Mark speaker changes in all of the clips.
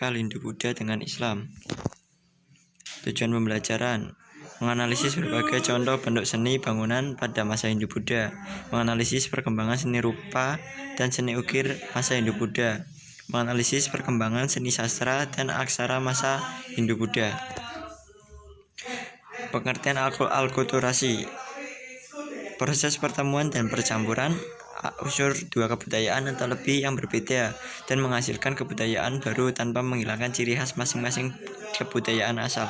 Speaker 1: lokal Hindu-Buddha dengan Islam. Tujuan pembelajaran: menganalisis berbagai contoh bentuk seni bangunan pada masa Hindu-Buddha, menganalisis perkembangan seni rupa dan seni ukir masa Hindu-Buddha, menganalisis perkembangan seni sastra dan aksara masa Hindu-Buddha. Pengertian alkulturasi: proses pertemuan dan percampuran unsur dua kebudayaan atau lebih yang berbeda dan menghasilkan kebudayaan baru tanpa menghilangkan ciri khas masing-masing kebudayaan asal.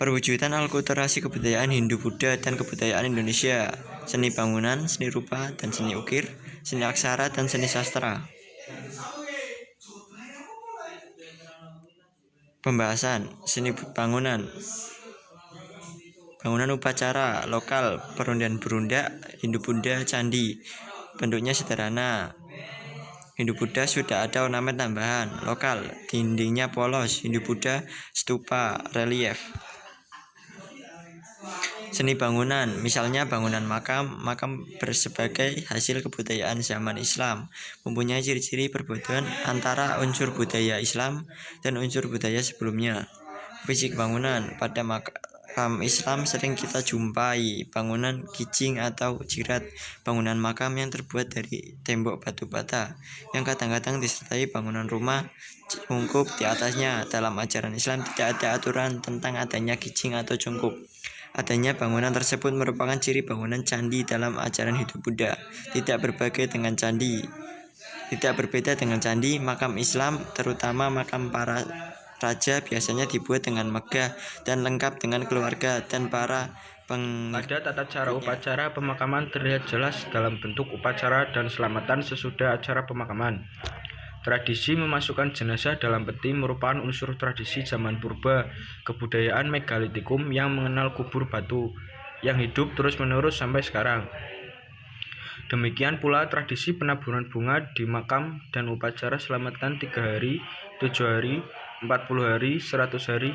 Speaker 1: Perwujudan alkulturasi kebudayaan Hindu-Buddha dan kebudayaan Indonesia: seni bangunan, seni rupa, dan seni ukir, seni aksara, dan seni sastra. Pembahasan: seni bangunan. Bangunan upacara lokal, perundian berundak, Hindu-Buddha, candi. Bentuknya sederhana. Hindu-Buddha sudah ada ornamen tambahan. Lokal, dindingnya polos. Hindu-Buddha, stupa, relief. Seni bangunan, misalnya bangunan makam bersebagai hasil kebudayaan zaman Islam, mempunyai ciri-ciri perpaduan antara unsur budaya Islam dan unsur budaya sebelumnya. Fisik bangunan, pada makam Islam sering kita jumpai bangunan kijing atau jirat, bangunan makam yang terbuat dari tembok batu bata, yang kadang-kadang disertai bangunan rumah cungkup di atasnya. Dalam ajaran Islam tidak ada aturan tentang adanya kijing atau cungkup. Adanya bangunan tersebut merupakan ciri bangunan candi dalam ajaran Hindu-Buddha. Tidak berbeda dengan candi, makam Islam, terutama makam para raja, biasanya dibuat dengan megah dan lengkap dengan keluarga dan para
Speaker 2: Pada tata cara upacara pemakaman terlihat jelas dalam bentuk upacara dan selamatan sesudah acara pemakaman. Tradisi memasukkan jenazah dalam peti merupakan unsur tradisi zaman purba, kebudayaan megalitikum yang mengenal kubur batu, yang hidup terus-menerus sampai sekarang. Demikian pula tradisi penaburan bunga di makam dan upacara selamatan 3 hari, 7 hari, 40 hari, 100 hari,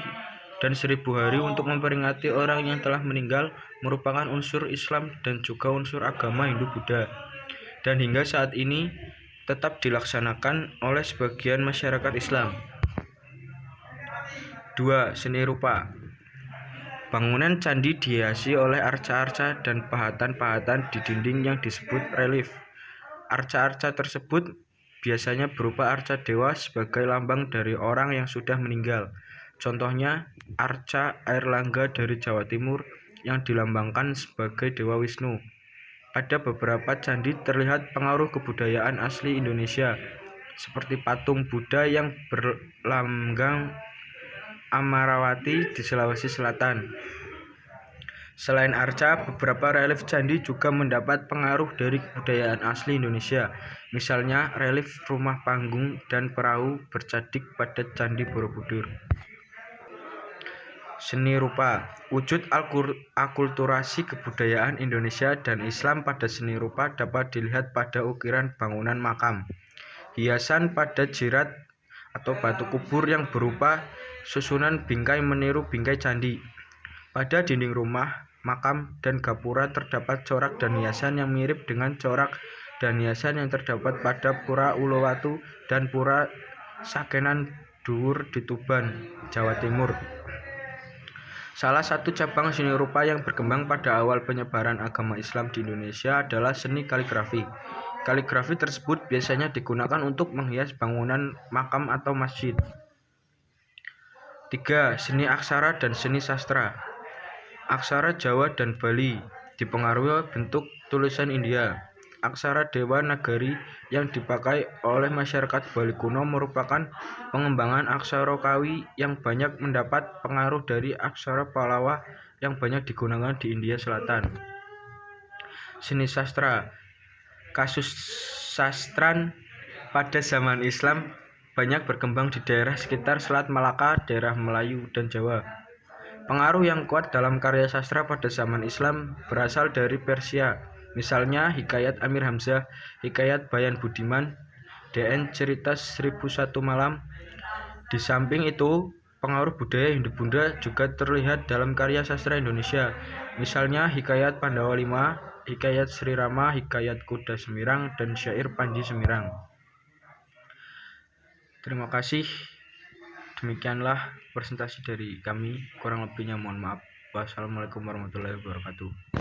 Speaker 2: dan 1000 hari untuk memperingati orang yang telah meninggal merupakan unsur Islam dan juga unsur agama Hindu-Buddha, dan hingga saat ini tetap dilaksanakan oleh sebagian masyarakat Islam. 2. Seni rupa. Bangunan candi dihiasi oleh arca-arca dan pahatan-pahatan di dinding yang disebut relief. Arca-arca tersebut biasanya berupa arca dewa sebagai lambang dari orang yang sudah meninggal. Contohnya, arca Airlangga dari Jawa Timur yang dilambangkan sebagai Dewa Wisnu. Pada beberapa candi terlihat pengaruh kebudayaan asli Indonesia, seperti patung Buddha yang berlambang Amarawati di Sulawesi Selatan. Selain arca, beberapa relief candi juga mendapat pengaruh dari kebudayaan asli Indonesia, misalnya relief rumah panggung dan perahu bercadik pada Candi Borobudur. Seni rupa. Wujud akulturasi kebudayaan Indonesia dan Islam pada seni rupa dapat dilihat pada ukiran bangunan makam, hiasan pada jirat atau batu kubur yang berupa susunan bingkai meniru bingkai candi. Pada dinding rumah, makam, dan gapura terdapat corak dan hiasan yang mirip dengan corak dan hiasan yang terdapat pada Pura Uluwatu dan Pura Sakenan Dhuwur di Tuban, Jawa Timur. Salah satu cabang seni rupa yang berkembang pada awal penyebaran agama Islam di Indonesia adalah seni kaligrafi. Kaligrafi tersebut biasanya digunakan untuk menghias bangunan makam atau masjid. 3. Seni aksara dan seni sastra. Aksara Jawa dan Bali dipengaruhi bentuk tulisan India. Aksara Dewa Nagari yang dipakai oleh masyarakat Bali kuno merupakan pengembangan aksara Kawi yang banyak mendapat pengaruh dari aksara Pallawa yang banyak digunakan di India Selatan. Seni sastra. Kasusastran pada zaman Islam banyak berkembang di daerah sekitar Selat Malaka, daerah Melayu, dan Jawa. Pengaruh yang kuat dalam karya sastra pada zaman Islam berasal dari Persia, misalnya Hikayat Amir Hamzah, Hikayat Bayan Budiman, DN Cerita 1001 Malam. Di samping itu, pengaruh budaya Hindu-Buddha juga terlihat dalam karya sastra Indonesia, misalnya Hikayat Pandawa V, Hikayat Sri Rama, Hikayat Kuda Semirang, dan Syair Panji Semirang. Terima kasih. Demikianlah presentasi dari kami. Kurang lebihnya mohon maaf. Wassalamualaikum warahmatullahi wabarakatuh.